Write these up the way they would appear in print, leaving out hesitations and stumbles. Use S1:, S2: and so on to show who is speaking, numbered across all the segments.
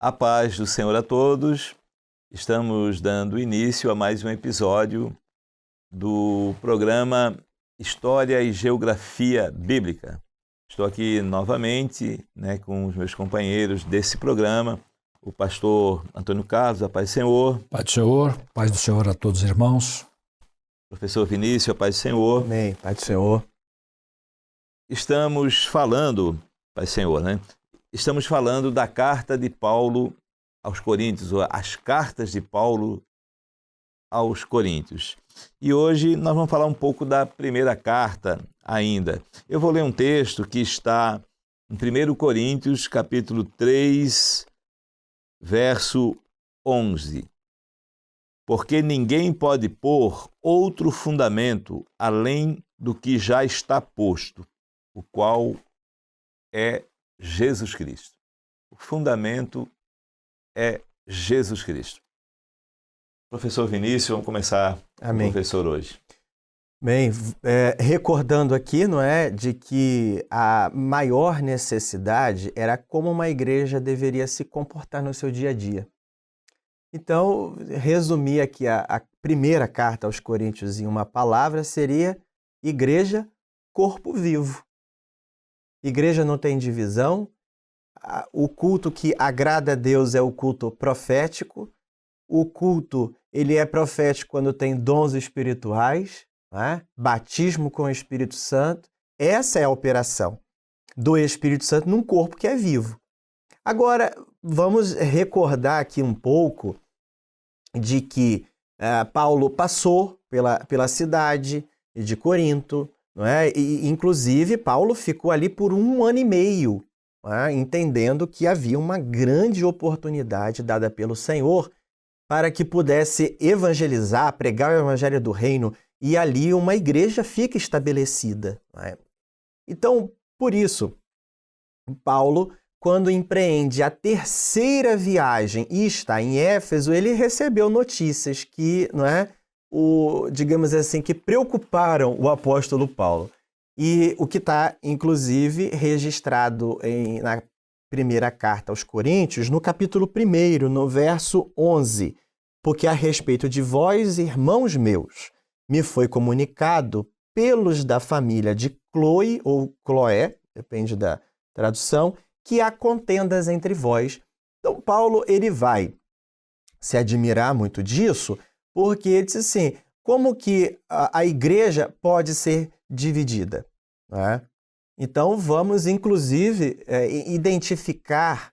S1: A paz do Senhor a todos. Estamos dando início a mais um episódio do programa História e Geografia Bíblica. Estou aqui novamente, com os meus companheiros desse programa, o pastor Antônio Carlos, a paz do Senhor.
S2: Paz do Senhor a todos os irmãos.
S1: Professor Vinícius, a paz do Senhor.
S3: Amém, paz do Senhor.
S1: Estamos falando, paz do Senhor, Estamos falando da carta de Paulo aos Coríntios, ou as cartas de Paulo aos Coríntios. E hoje nós vamos falar um pouco da primeira carta ainda. Eu vou ler um texto que está em 1 Coríntios, capítulo 3, verso 11. Porque ninguém pode pôr outro fundamento além do que já está posto, o qual é Jesus Cristo. O fundamento é Jesus Cristo. Professor Vinícius, vamos começar
S3: Amém.
S1: com o professor hoje.
S3: Bem, recordando aqui, de que a maior necessidade era como uma igreja deveria se comportar no seu dia a dia. Então, resumir aqui a primeira carta aos Coríntios em uma palavra seria igreja, corpo vivo. Igreja não tem divisão. O culto que agrada a Deus é o culto profético. O culto, ele é profético quando tem dons espirituais, batismo com o Espírito Santo. Essa é a operação do Espírito Santo num corpo que é vivo. Agora, vamos recordar aqui um pouco de que Paulo passou pela cidade de Corinto, E, inclusive, Paulo ficou ali por 1 ano e meio, entendendo que havia uma grande oportunidade dada pelo Senhor para que pudesse evangelizar, pregar o evangelho do reino, e ali uma igreja fica estabelecida. Então, por isso, Paulo, quando empreende a terceira viagem e está em Éfeso, ele recebeu notícias que, digamos assim, que preocuparam o apóstolo Paulo. E o que está, inclusive, registrado na primeira carta aos Coríntios, no capítulo 1, no verso 11. Porque a respeito de vós, irmãos meus, me foi comunicado pelos da família de Cloe, ou Cloé, depende da tradução, que há contendas entre vós. Então, Paulo, ele vai se admirar muito disso, porque ele diz assim, como que a igreja pode ser dividida? Então, vamos, inclusive, identificar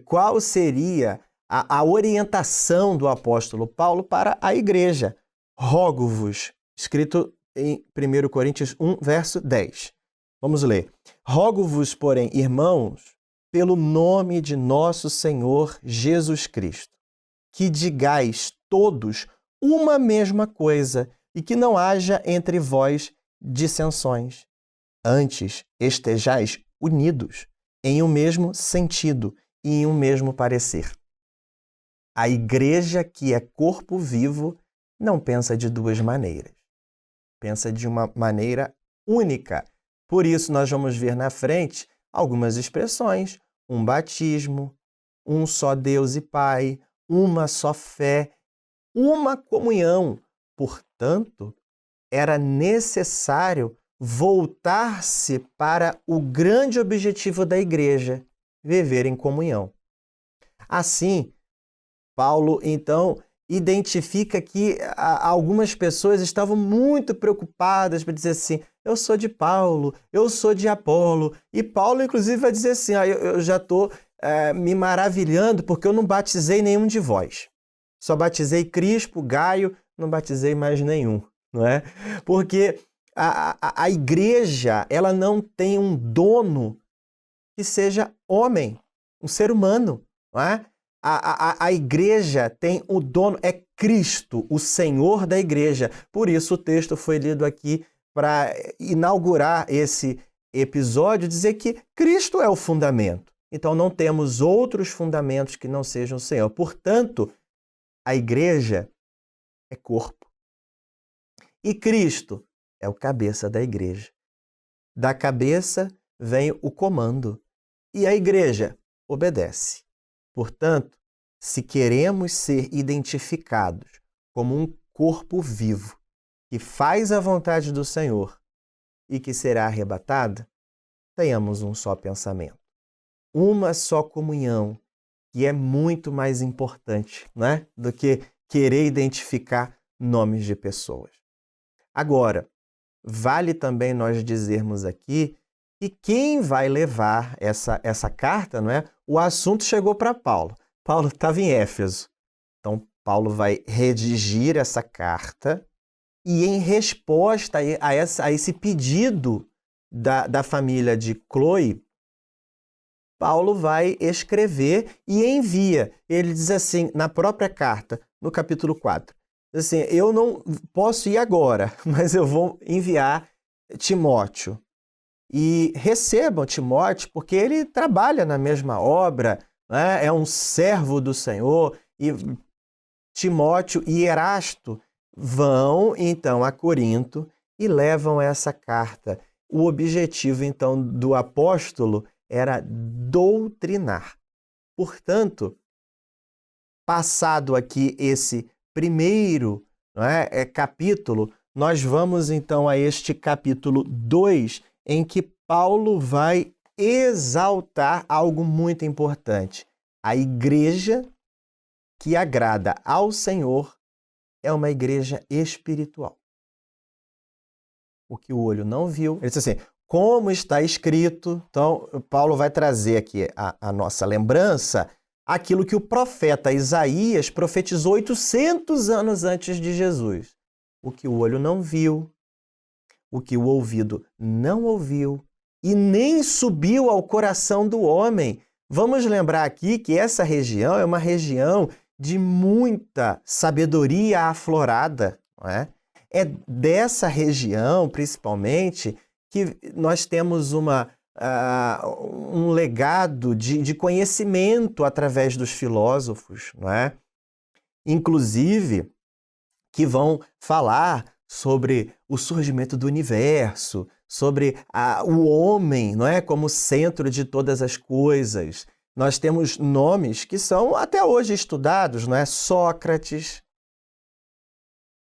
S3: qual seria a orientação do apóstolo Paulo para a igreja. Rogo-vos, escrito em 1 Coríntios 1, verso 10. Vamos ler. Rogo-vos, porém, irmãos, pelo nome de nosso Senhor Jesus Cristo, que digais todos uma mesma coisa e que não haja entre vós dissensões. Antes, estejais unidos em um mesmo sentido e em um mesmo parecer. A igreja que é corpo vivo não pensa de duas maneiras. Pensa de uma maneira única. Por isso, nós vamos ver na frente algumas expressões. Um batismo, um só Deus e Pai, uma só fé, uma comunhão. Portanto, era necessário voltar-se para o grande objetivo da igreja, viver em comunhão. Assim, Paulo, então, identifica que algumas pessoas estavam muito preocupadas para dizer assim, eu sou de Paulo, eu sou de Apolo. E Paulo, inclusive, vai dizer assim, eu já estou me maravilhando porque eu não batizei nenhum de vós. Só batizei Crispo, Gaio, não batizei mais nenhum, não é? Porque a igreja, ela não tem um dono que seja homem, um ser humano, não é? A igreja tem o dono, é Cristo, o Senhor da igreja. Por isso o texto foi lido aqui para inaugurar esse episódio, dizer que Cristo é o fundamento. Então não temos outros fundamentos que não sejam o Senhor. Portanto, a igreja é corpo. E Cristo é o cabeça da igreja. Da cabeça vem o comando. E a igreja obedece. Portanto, se queremos ser identificados como um corpo vivo que faz a vontade do Senhor e que será arrebatada, tenhamos um só pensamento, uma só comunhão, que é muito mais importante, né, do que querer identificar nomes de pessoas. Agora, vale também nós dizermos aqui que quem vai levar essa carta, não é? O assunto chegou para Paulo. Paulo estava em Éfeso. Então, Paulo vai redigir essa carta e, em resposta a esse pedido da família de Cloe, Paulo vai escrever e envia. Ele diz assim, na própria carta, no capítulo 4, assim, eu não posso ir agora, mas eu vou enviar Timóteo. E recebam Timóteo, porque ele trabalha na mesma obra, né? É um servo do Senhor, e Timóteo e Erasto vão, então, a Corinto e levam essa carta. O objetivo, então, do apóstolo era doutrinar. Portanto, passado aqui esse primeiro, não é, capítulo, nós vamos então a este capítulo 2, em que Paulo vai exaltar algo muito importante. A igreja que agrada ao Senhor é uma igreja espiritual. O que o olho não viu, ele diz assim, como está escrito, então Paulo vai trazer aqui a nossa lembrança, aquilo que o profeta Isaías profetizou 800 anos antes de Jesus. O que o olho não viu, o que o ouvido não ouviu e nem subiu ao coração do homem. Vamos lembrar aqui que essa região é uma região de muita sabedoria aflorada, não é? É dessa região, principalmente, que nós temos um legado de conhecimento através dos filósofos, não é? Inclusive, que vão falar sobre o surgimento do universo, sobre o homem, não é, como centro de todas as coisas. Nós temos nomes que são até hoje estudados, não é? Sócrates,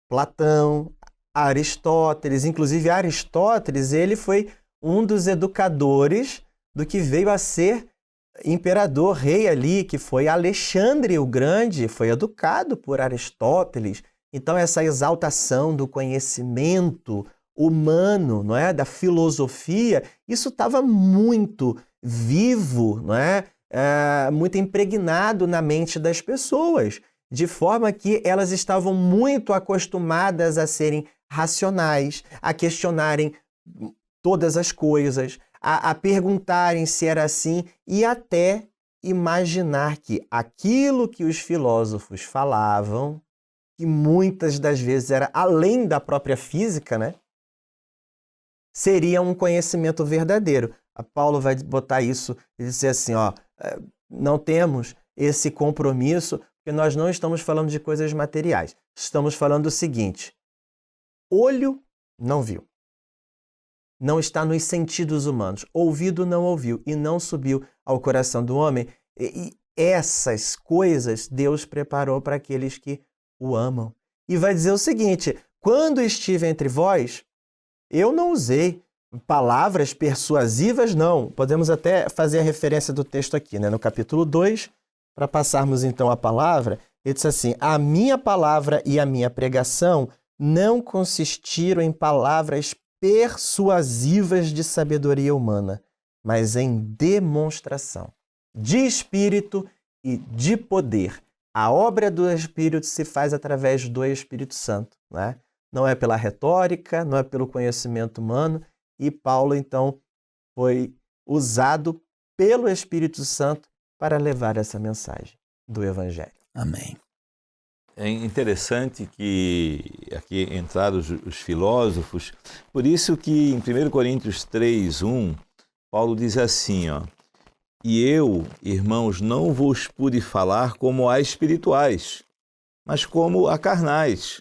S3: Platão, Aristóteles. Inclusive, Aristóteles, ele foi um dos educadores do que veio a ser imperador, rei ali, que foi Alexandre o Grande, foi educado por Aristóteles. Então, essa exaltação do conhecimento humano, não é, da filosofia, isso estava muito vivo, não é? Muito impregnado na mente das pessoas, de forma que elas estavam muito acostumadas a serem racionais, a questionarem todas as coisas, a perguntarem se era assim e até imaginar que aquilo que os filósofos falavam, que muitas das vezes era além da própria física, né, seria um conhecimento verdadeiro. A Paulo vai botar isso e dizer assim, ó, não temos esse compromisso porque nós não estamos falando de coisas materiais. Estamos falando do seguinte, olho não viu, não está nos sentidos humanos, ouvido não ouviu e não subiu ao coração do homem. E essas coisas Deus preparou para aqueles que o amam. E vai dizer o seguinte, quando estive entre vós, eu não usei palavras persuasivas, não. Podemos até fazer a referência do texto aqui, né? No capítulo 2, para passarmos então a palavra, ele diz assim, a minha palavra e a minha pregação não consistiram em palavras persuasivas de sabedoria humana, mas em demonstração de espírito e de poder. A obra do Espírito se faz através do Espírito Santo, né? Não é pela retórica, não é pelo conhecimento humano, e Paulo, então, foi usado pelo Espírito Santo para levar essa mensagem do Evangelho.
S2: Amém.
S1: É interessante que aqui entraram os filósofos, por isso que em 1 Coríntios 3:1, Paulo diz assim, ó, e eu, irmãos, não vos pude falar como a espirituais, mas como a carnais,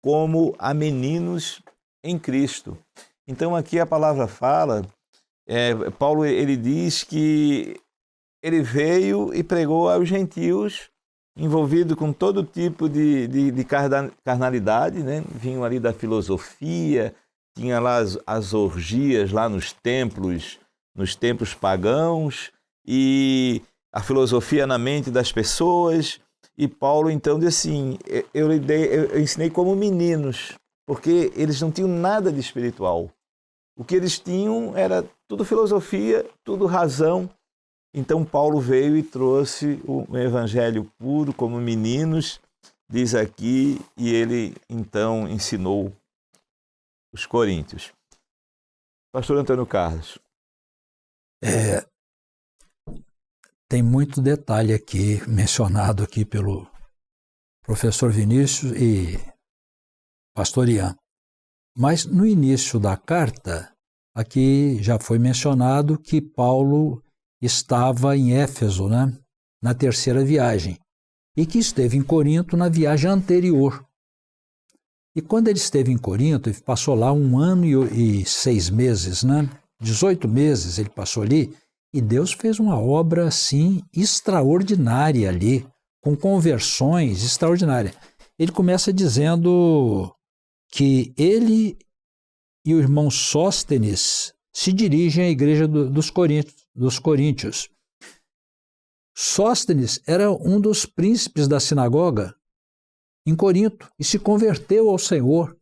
S1: como a meninos em Cristo. Então aqui a palavra fala, Paulo ele diz que ele veio e pregou aos gentios, envolvido com todo tipo de carnalidade, né? Vinham ali da filosofia, tinha lá as orgias lá nos templos pagãos, e a filosofia na mente das pessoas. E Paulo então disse assim, eu ensinei como meninos, porque eles não tinham nada de espiritual. O que eles tinham era tudo filosofia, tudo razão. Então Paulo veio e trouxe o evangelho puro como meninos, diz aqui, e ele então ensinou os coríntios. Pastor Antônio Carlos.
S2: Tem muito detalhe aqui, mencionado aqui pelo professor Vinícius e pastor Ian. Mas no início da carta, aqui já foi mencionado que Paulo estava em Éfeso, né, na terceira viagem, e que esteve em Corinto na viagem anterior. E quando ele esteve em Corinto, ele passou lá 1 ano e 6 meses, né? 18 meses ele passou ali, e Deus fez uma obra assim extraordinária ali, com conversões extraordinárias. Ele começa dizendo que ele e o irmão Sóstenes se dirigem à igreja dos coríntios. Sóstenes era um dos príncipes da sinagoga em Corinto e se converteu ao Senhor.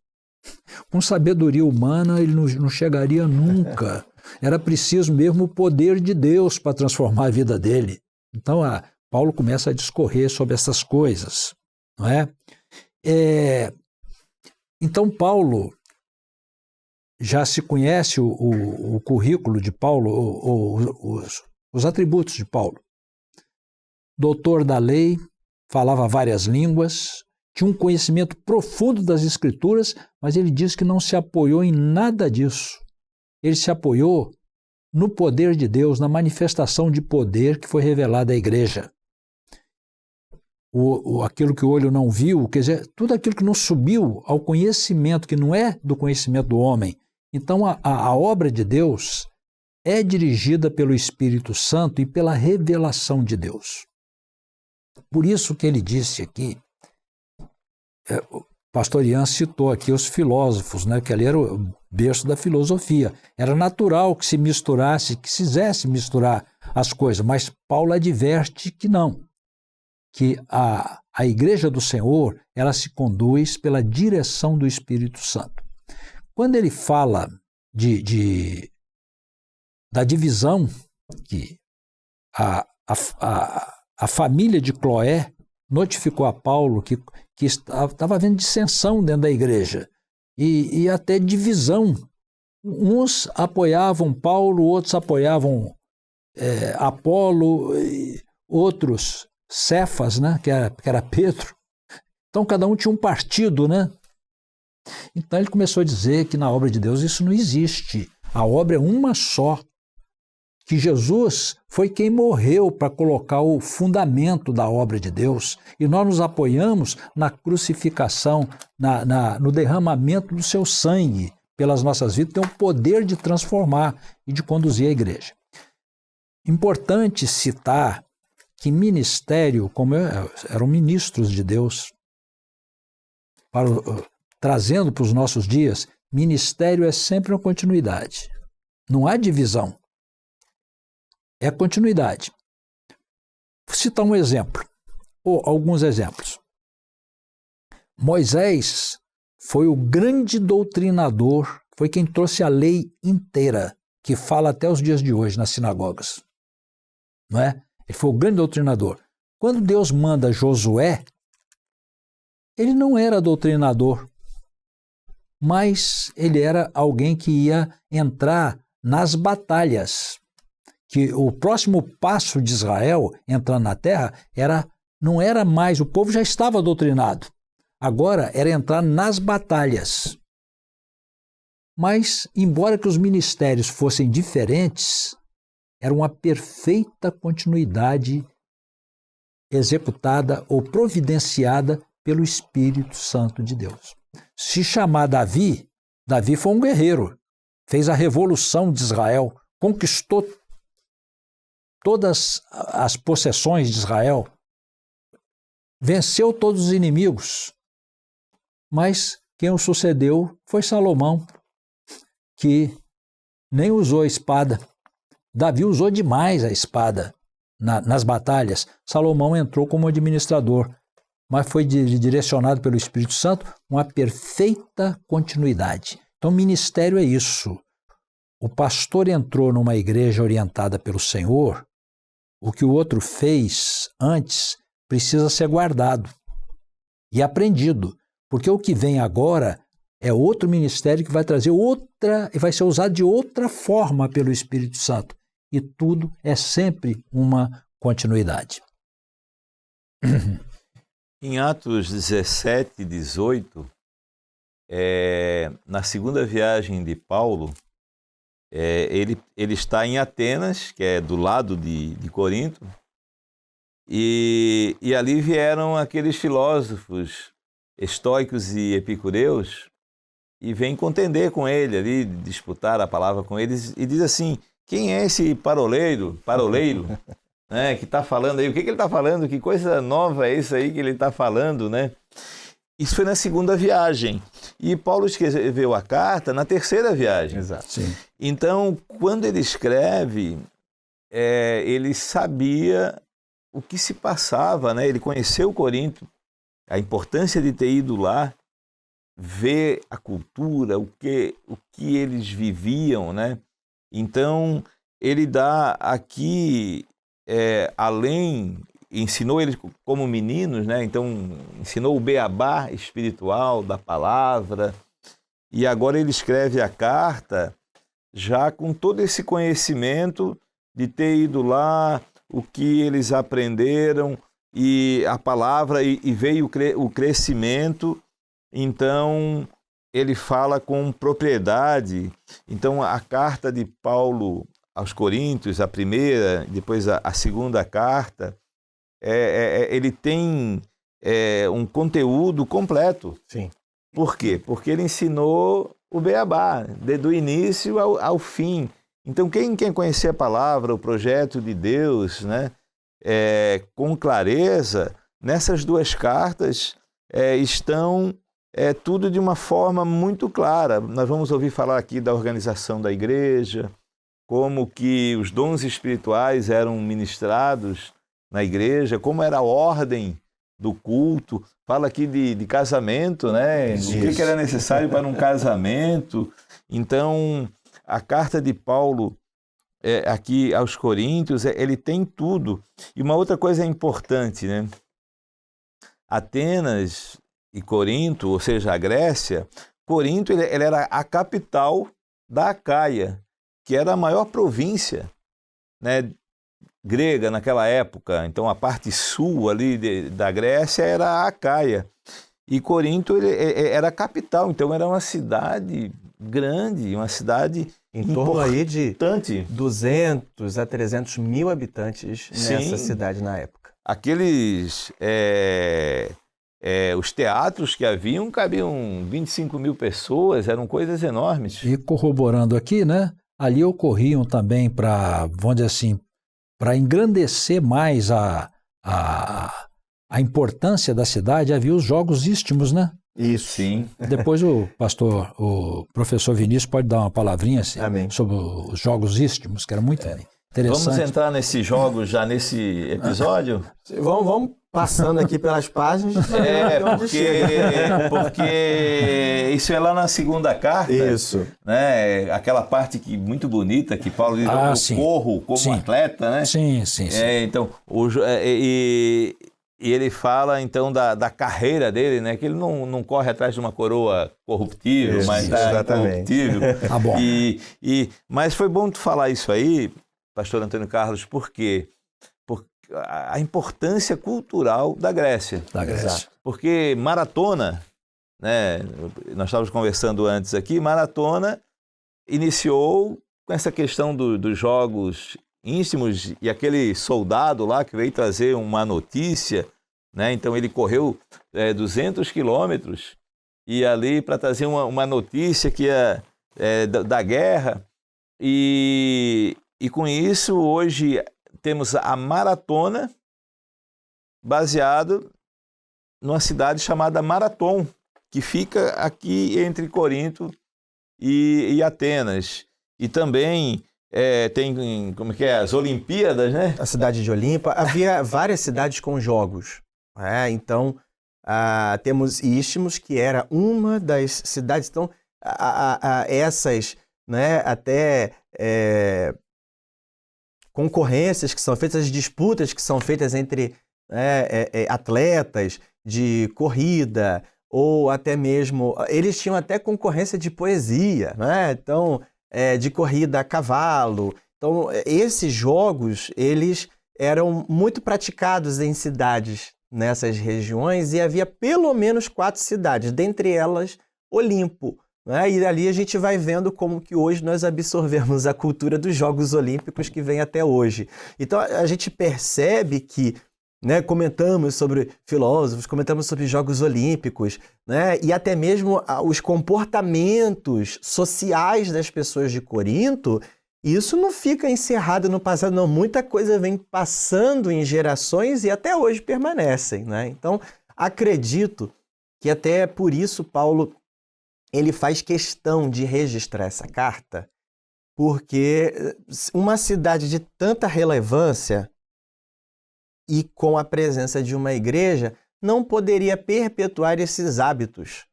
S2: Com sabedoria humana ele não chegaria nunca. Era preciso mesmo o poder de Deus para transformar a vida dele. Então Paulo começa a discorrer sobre essas coisas, não é? Então Paulo já se conhece o currículo de Paulo, os atributos de Paulo. Doutor da lei, falava várias línguas, tinha um conhecimento profundo das Escrituras, mas ele diz que não se apoiou em nada disso. Ele se apoiou no poder de Deus, na manifestação de poder que foi revelada à igreja. Aquilo que o olho não viu, quer dizer, tudo aquilo que não subiu ao conhecimento, que não é do conhecimento do homem. Então a obra de Deus é dirigida pelo Espírito Santo e pela revelação de Deus. Por isso que ele disse aqui, o pastor Ian citou aqui os filósofos, né, que ali era o berço da filosofia. Era natural que se misturasse, que se quisesse misturar as coisas, mas Paulo adverte que não, que a igreja do Senhor, ela se conduz pela direção do Espírito Santo. Quando ele fala da divisão que a família de Cloé notificou a Paulo que estava havendo dissensão dentro da igreja e até divisão. Uns apoiavam Paulo, outros apoiavam Apolo, outros Cefas, né, que era Pedro. Então cada um tinha um partido, né? Então ele começou a dizer que na obra de Deus isso não existe. A obra é uma só. Que Jesus foi quem morreu para colocar o fundamento da obra de Deus. E nós nos apoiamos na crucificação, no derramamento do seu sangue pelas nossas vidas, tem o poder de transformar e de conduzir a igreja. Importante citar que ministério, como eram ministros de Deus, trazendo para os nossos dias, ministério é sempre uma continuidade. Não há divisão. É continuidade. Vou citar um exemplo, ou alguns exemplos. Moisés foi o grande doutrinador, foi quem trouxe a lei inteira, que fala até os dias de hoje nas sinagogas. Não é? Ele foi o grande doutrinador. Quando Deus manda Josué, ele não era doutrinador, mas ele era alguém que ia entrar nas batalhas. Que o próximo passo de Israel entrando na terra não era mais, o povo já estava doutrinado. Agora era entrar nas batalhas. Mas, embora que os ministérios fossem diferentes, era uma perfeita continuidade executada ou providenciada pelo Espírito Santo de Deus. Se chamar Davi foi um guerreiro, fez a revolução de Israel, conquistou todas as possessões de Israel, venceu todos os inimigos, mas quem o sucedeu foi Salomão, que nem usou a espada. Davi usou demais a espada nas batalhas. Salomão entrou como administrador, mas foi direcionado pelo Espírito Santo uma perfeita continuidade. Então, ministério é isso. O pastor entrou numa igreja orientada pelo Senhor, o que o outro fez antes precisa ser guardado e aprendido, porque o que vem agora é outro ministério que vai trazer outra, e vai ser usado de outra forma pelo Espírito Santo. E tudo é sempre uma continuidade.
S1: Em Atos 17, 18, na segunda viagem de Paulo, ele está em Atenas, que é do lado de Corinto, e ali vieram aqueles filósofos estoicos e epicureus e vêm contender com ele ali, disputar a palavra com eles, e diz assim: quem é esse paroleiro, né, que está falando aí? O que ele está falando? Que coisa nova é isso aí que ele está falando, né? Isso foi na segunda viagem. E Paulo escreveu a carta na terceira viagem.
S3: Exato.
S2: Sim.
S1: Então, quando ele escreve, ele sabia o que se passava, né? Ele conheceu Corinto, a importância de ter ido lá, ver a cultura, o que eles viviam, né? Então, ele dá aqui, além, ensinou eles como meninos, né? Então, ensinou o beabá espiritual da palavra, e agora ele escreve a carta já com todo esse conhecimento de ter ido lá, o que eles aprenderam, e a palavra, e veio o crescimento. Então, ele fala com propriedade. Então, a carta de Paulo aos Coríntios, a primeira, depois a segunda carta, ele tem um conteúdo completo.
S3: Sim.
S1: Por quê? Porque ele ensinou o beabá, do início ao fim. Então, quem quer conhecer a palavra, o projeto de Deus, né, com clareza, nessas duas cartas estão tudo de uma forma muito clara. Nós vamos ouvir falar aqui da organização da igreja, como que os dons espirituais eram ministrados na igreja, como era a ordem do culto. Fala aqui de casamento, né? O que era necessário para um casamento. Então, a carta de Paulo aqui aos Coríntios, ele tem tudo. E uma outra coisa importante, né? Atenas e Corinto, ou seja, a Grécia, Corinto ele era a capital da Acaia, que era a maior província, né, grega naquela época. Então, a parte sul ali da Grécia era a Acaia. E Corinto era a capital, então era uma cidade grande, uma cidade
S3: em torno aí de 200 a 300 mil habitantes nessa cidade na época.
S1: Aqueles, os teatros que cabiam 25 mil pessoas, eram coisas enormes.
S2: E corroborando aqui, né, ali ocorriam também vamos dizer assim, para engrandecer mais a importância da cidade, havia os Jogos Istmos, né?
S3: Isso.
S1: Sim.
S2: Depois o professor Vinícius pode dar uma palavrinha assim, sobre os Jogos Istmos, que era muito interessante.
S1: Vamos entrar nesses jogos já nesse episódio?
S3: Vamos passando aqui pelas páginas.
S1: Porque isso é lá na segunda carta.
S3: Isso.
S1: Né? Aquela parte muito bonita que Paulo diz, eu corro como atleta, né?
S2: Sim.
S1: Então, e ele fala, então, da carreira dele, né? Que ele não corre atrás de uma coroa corruptível, mas incorruptível.
S2: Tá bom.
S1: Mas foi bom tu falar isso aí, pastor Antônio Carlos, porque a importância cultural da Grécia. Porque maratona, né? Nós estávamos conversando antes aqui, maratona iniciou com essa questão dos jogos íntimos, e aquele soldado lá que veio trazer uma notícia, né? Então ele correu 200 quilômetros e ali para trazer uma notícia que da guerra, e com isso hoje temos a maratona, baseado numa cidade chamada Maratom, que fica aqui entre Corinto e Atenas. E também tem, como que é, as Olimpíadas, né?
S3: A cidade de Olimpa. Havia várias cidades com jogos. Então, temos Istmos, que era uma das cidades. Então, essas, né, até concorrências que são feitas, as disputas que são feitas entre atletas de corrida, ou até mesmo, eles tinham até concorrência de poesia, né? Então, de corrida a cavalo. Então, esses jogos, eles eram muito praticados em cidades nessas regiões, e havia pelo menos 4 cidades, dentre elas Olimpo, né? E ali a gente vai vendo como que hoje nós absorvemos a cultura dos Jogos Olímpicos que vem até hoje. Então, a gente percebe que, né, comentamos sobre filósofos, comentamos sobre Jogos Olímpicos, né, e até mesmo os comportamentos sociais das pessoas de Corinto. Isso não fica encerrado no passado, não. Muita coisa vem passando em gerações e até hoje permanecem, né? Então, acredito que até por isso Paulo ele faz questão de registrar essa carta, porque uma cidade de tanta relevância e com a presença de uma igreja, não poderia perpetuar esses hábitos,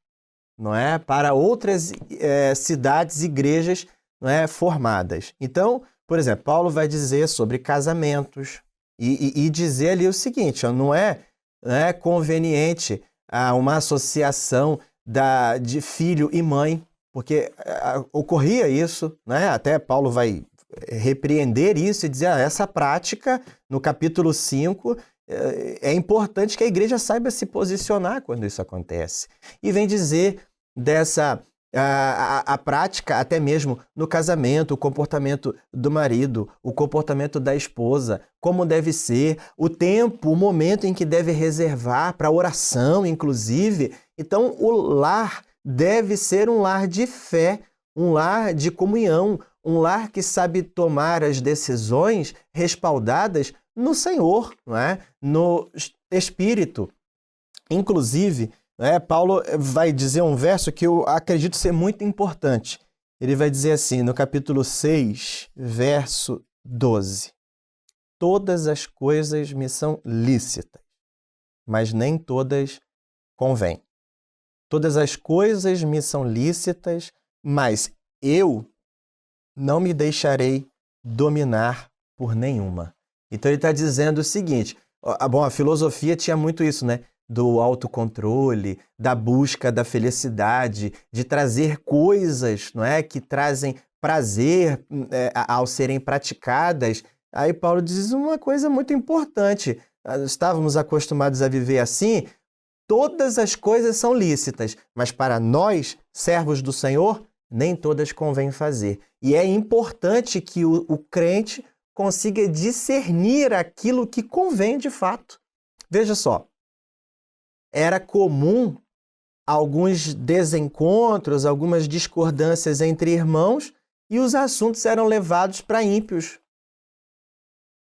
S3: não é? Para outras cidades, igrejas, não é? Formadas. Então, por exemplo, Paulo vai dizer sobre casamentos e dizer ali o seguinte: não é conveniente uma associação de filho e mãe, porque ocorria isso, né? Até Paulo vai repreender isso e dizer essa prática, no capítulo 5, é importante que a igreja saiba se posicionar quando isso acontece. E vem dizer dessa a prática até mesmo no casamento, o comportamento do marido, o comportamento da esposa, como deve ser, o tempo, o momento em que deve reservar para oração, inclusive. Então, o lar deve ser um lar de fé, um lar de comunhão, um lar que sabe tomar as decisões respaldadas no Senhor, não é? No Espírito. Inclusive, Paulo vai dizer um verso que eu acredito ser muito importante. Ele vai dizer assim, no capítulo 6, verso 12: todas as coisas me são lícitas, mas nem todas convêm. Todas as coisas me são lícitas, mas eu não me deixarei dominar por nenhuma. Então ele está dizendo o seguinte, a filosofia tinha muito isso, né? Do autocontrole, da busca da felicidade, de trazer coisas, não é? Que trazem prazer ao serem praticadas. Aí Paulo diz uma coisa muito importante: estávamos acostumados a viver assim, todas as coisas são lícitas, mas para nós, servos do Senhor, nem todas convém fazer. E é importante que o crente consiga discernir aquilo que convém de fato. Veja só, era comum alguns desencontros, algumas discordâncias entre irmãos, e os assuntos eram levados para ímpios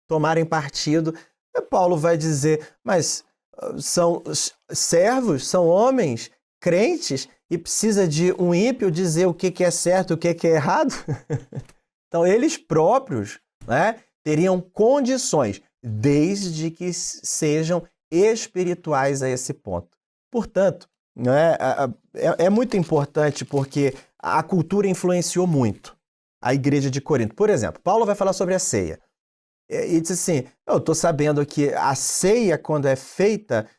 S3: tomarem partido. E Paulo vai dizer, mas são servos, são homens, crentes, e precisa de um ímpio dizer o que é certo, o que é errado? Então, eles próprios, né, teriam condições, desde que sejam espirituais a esse ponto. Portanto, né, é muito importante porque a cultura influenciou muito a igreja de Corinto. Por exemplo, Paulo vai falar sobre a ceia. E diz assim, eu estou sabendo que a ceia, quando é feita,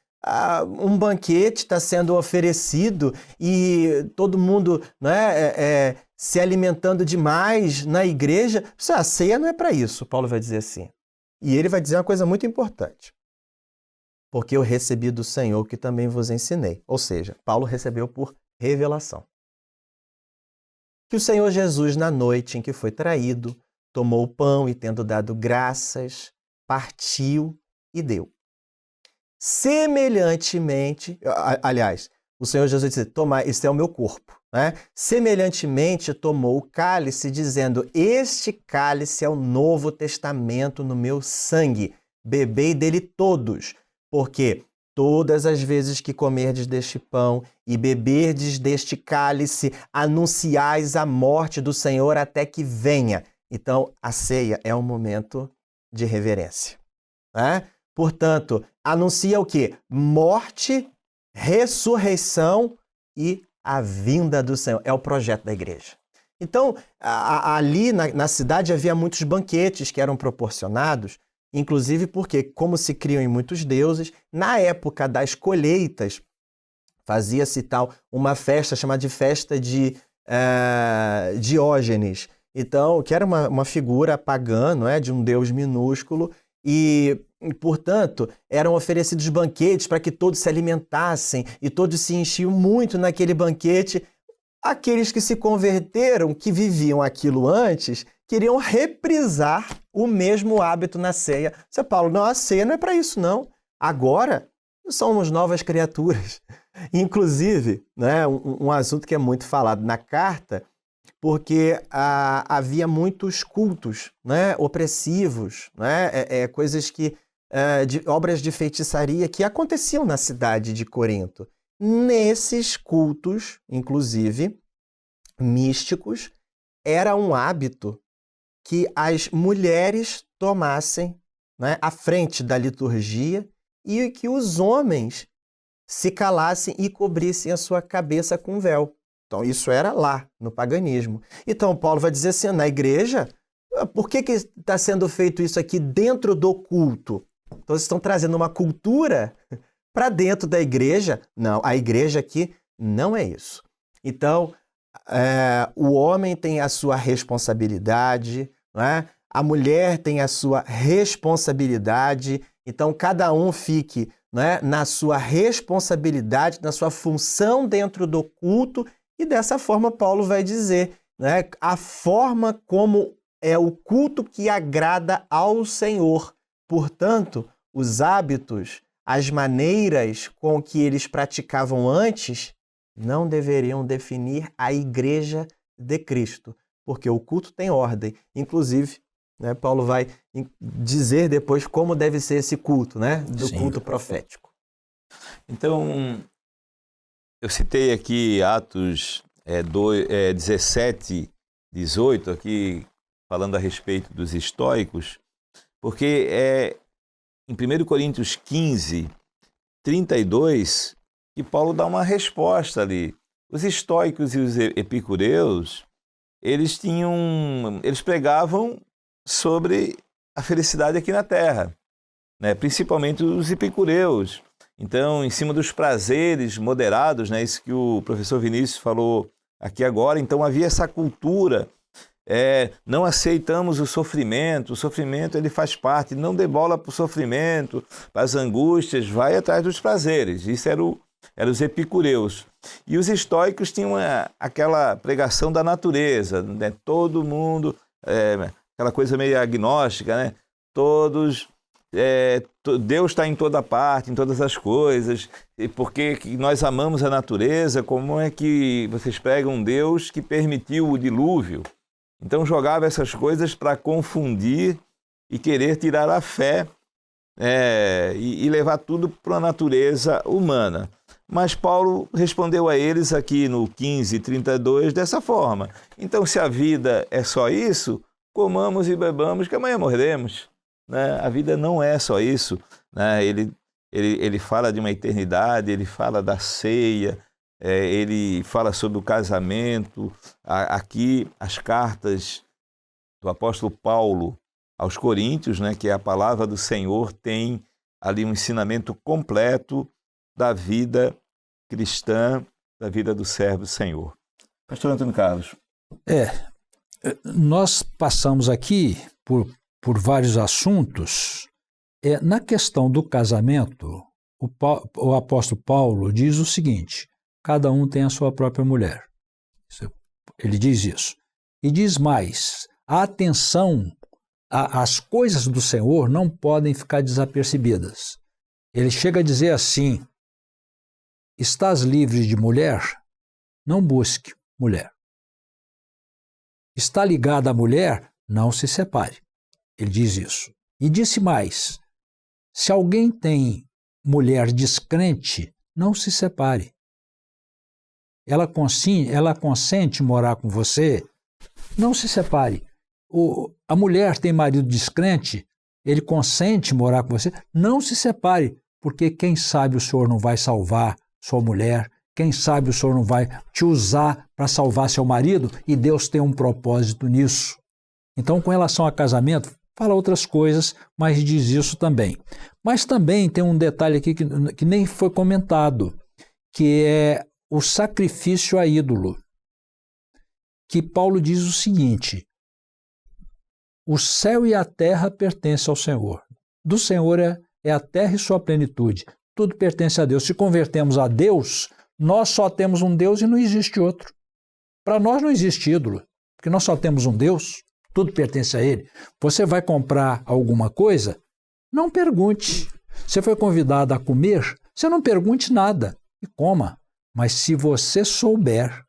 S3: um banquete está sendo oferecido e todo mundo, né, se alimentando demais na igreja. A ceia não é para isso, Paulo vai dizer assim. E ele vai dizer uma coisa muito importante. Porque eu recebi do Senhor que também vos ensinei. Ou seja, Paulo recebeu por revelação. Que o Senhor Jesus, na noite em que foi traído, tomou o pão e, tendo dado graças, partiu e deu. Semelhantemente, aliás, o Senhor Jesus disse, tomai, este é o meu corpo. Né? Semelhantemente, tomou o cálice, dizendo, este cálice é o novo testamento no meu sangue. Bebei dele todos, porque todas as vezes que comerdes deste pão e beberdes deste cálice, anunciais a morte do Senhor até que venha. Então, a ceia é um momento de reverência. Né? Portanto, anuncia o quê? Morte, ressurreição e a vinda do Senhor. É o projeto da igreja. Então, ali na cidade havia muitos banquetes que eram proporcionados, inclusive porque, como se criam em muitos deuses, na época das colheitas, fazia-se tal uma festa chamada de festa de Diógenes. Então, que era uma figura pagã, não é? De um deus minúsculo, e, portanto, eram oferecidos banquetes para que todos se alimentassem e todos se enchiam muito naquele banquete. Aqueles que se converteram, que viviam aquilo antes, queriam reprisar o mesmo hábito na ceia. Você, Paulo, não, a ceia não é para isso, não. Agora, somos novas criaturas. Inclusive, né, um assunto que é muito falado na carta, porque havia muitos cultos, né, opressivos, né, coisas que, obras de feitiçaria que aconteciam na cidade de Corinto. Nesses cultos, inclusive, místicos, era um hábito que as mulheres tomassem, né, à frente da liturgia e que os homens se calassem e cobrissem a sua cabeça com véu. Então, isso era lá, no paganismo. Então, Paulo vai dizer assim, na igreja, por que está sendo feito isso aqui dentro do culto? Então, vocês estão trazendo uma cultura para dentro da igreja? Não, a igreja aqui não é isso. Então, o homem tem a sua responsabilidade, não é? A mulher tem a sua responsabilidade. Então, cada um fique, não é, na sua responsabilidade, na sua função dentro do culto. E dessa forma, Paulo vai dizer, né, a forma como é o culto que agrada ao Senhor. Portanto, os hábitos, as maneiras com que eles praticavam antes, não deveriam definir a igreja de Cristo, porque o culto tem ordem. Inclusive, né, Paulo vai dizer depois como deve ser esse culto, né, do
S2: Sim.
S3: culto profético.
S1: Então, eu citei aqui Atos 17, 18, aqui falando a respeito dos estoicos, porque em 1 Coríntios 15, 32, que Paulo dá uma resposta ali. Os estoicos e os epicureus, eles pregavam sobre a felicidade aqui na Terra, né? Principalmente os epicureus. Então, em cima dos prazeres moderados, né? Isso que o professor Vinícius falou aqui agora. Então, havia essa cultura, não aceitamos o sofrimento ele faz parte, não dê bola para o sofrimento, para as angústias, vai atrás dos prazeres. Isso eram os epicureus. E os estoicos tinham aquela pregação da natureza, né? Todo mundo, aquela coisa meio agnóstica, né? Todos... Deus está em toda parte, em todas as coisas, e porque nós amamos a natureza, como é que vocês pregam um Deus que permitiu o dilúvio? Então jogava essas coisas para confundir e querer tirar a fé e levar tudo para a natureza humana. Mas Paulo respondeu a eles aqui no 15:32 dessa forma: então, se a vida é só isso, comamos e bebamos, que amanhã morreremos. Né? A vida não é só isso. Né? Ele fala de uma eternidade, ele fala da ceia, ele fala sobre o casamento. Aqui, as cartas do apóstolo Paulo aos Coríntios, né, que é a palavra do Senhor, tem ali um ensinamento completo da vida cristã, da vida do servo do Senhor. Pastor Antônio Carlos.
S2: Nós passamos aqui por vários assuntos. Na questão do casamento, o apóstolo Paulo diz o seguinte: cada um tem a sua própria mulher. Ele diz isso. E diz mais: a atenção às coisas do Senhor não podem ficar desapercebidas. Ele chega a dizer assim: estás livre de mulher? Não busque mulher. Está ligado à mulher? Não se separe. Ele diz isso. E disse mais: se alguém tem mulher descrente, não se separe. Ela consente morar com você, não se separe. A mulher tem marido descrente, ele consente morar com você, não se separe, porque quem sabe o Senhor não vai salvar sua mulher, quem sabe o Senhor não vai te usar para salvar seu marido, e Deus tem um propósito nisso. Então, com relação a casamento, fala outras coisas, mas diz isso também. Mas também tem um detalhe aqui que nem foi comentado, que é o sacrifício a ídolo. Que Paulo diz o seguinte: o céu e a terra pertencem ao Senhor. Do Senhor é a terra e sua plenitude. Tudo pertence a Deus. Se convertemos a Deus, nós só temos um Deus e não existe outro. Para nós não existe ídolo, porque nós só temos um Deus, tudo pertence a Ele. Você vai comprar alguma coisa? Não pergunte. Você foi convidado a comer? Você não pergunte nada e coma. Mas se você souber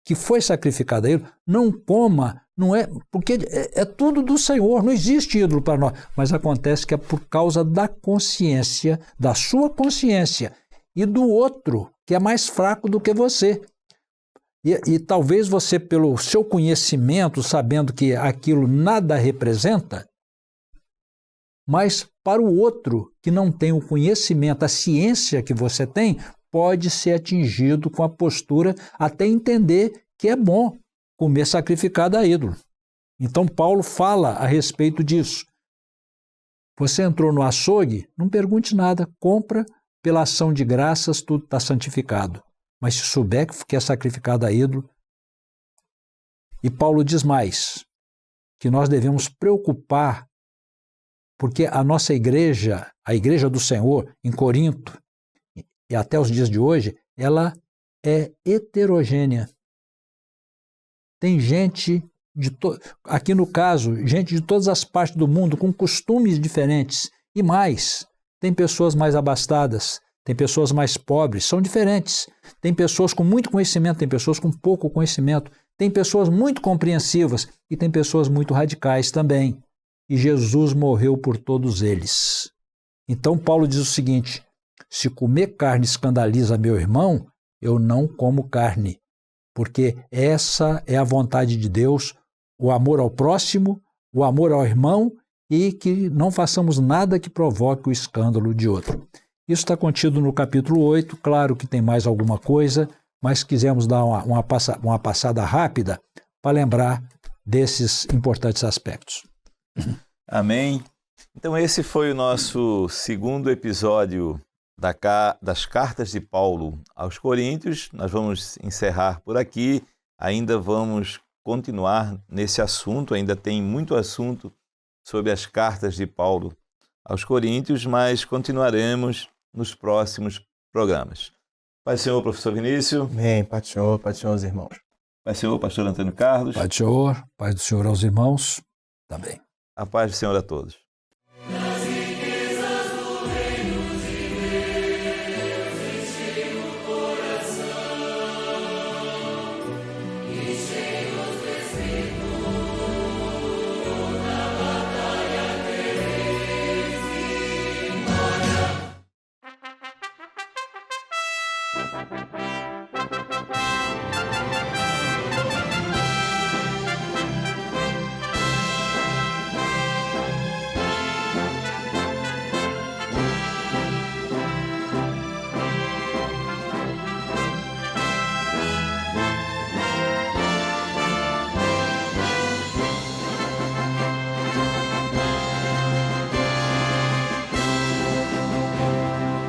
S2: que foi sacrificado a Ele, não coma, não é, porque é tudo do Senhor, não existe ídolo para nós. Mas acontece que é por causa da consciência, da sua consciência e do outro, que é mais fraco do que você. E talvez você, pelo seu conhecimento, sabendo que aquilo nada representa, mas para o outro que não tem o conhecimento, a ciência que você tem, pode ser atingido com a postura até entender que é bom comer sacrificado a ídolo. Então Paulo fala a respeito disso. Você entrou no açougue, não pergunte nada, compra pela ação de graças, tudo está santificado. Mas se souber que é sacrificado a ídolo. E Paulo diz mais, que nós devemos preocupar, porque a nossa igreja, a igreja do Senhor, em Corinto, e até os dias de hoje, ela é heterogênea. Tem gente, aqui no caso, gente de todas as partes do mundo, com costumes diferentes. E mais, tem pessoas mais abastadas, tem pessoas mais pobres, são diferentes. Tem pessoas com muito conhecimento, tem pessoas com pouco conhecimento. Tem pessoas muito compreensivas e tem pessoas muito radicais também. E Jesus morreu por todos eles. Então Paulo diz o seguinte: se comer carne escandaliza meu irmão, eu não como carne, porque essa é a vontade de Deus, o amor ao próximo, o amor ao irmão, e que não façamos nada que provoque o escândalo de outro. Isso está contido no capítulo 8, claro que tem mais alguma coisa, mas quisemos dar uma passada rápida para lembrar desses importantes aspectos.
S1: Amém. Então esse foi o nosso segundo episódio das cartas de Paulo aos Coríntios. Nós vamos encerrar por aqui, ainda vamos continuar nesse assunto, ainda tem muito assunto sobre as cartas de Paulo aos Coríntios, mas continuaremos nos próximos programas. Pai do Senhor, professor Vinícius.
S3: Amém, Pai do Senhor aos irmãos.
S1: Pai do Senhor, pastor Antônio Carlos.
S2: Pai do Senhor aos irmãos também.
S1: A paz do Senhor a todos.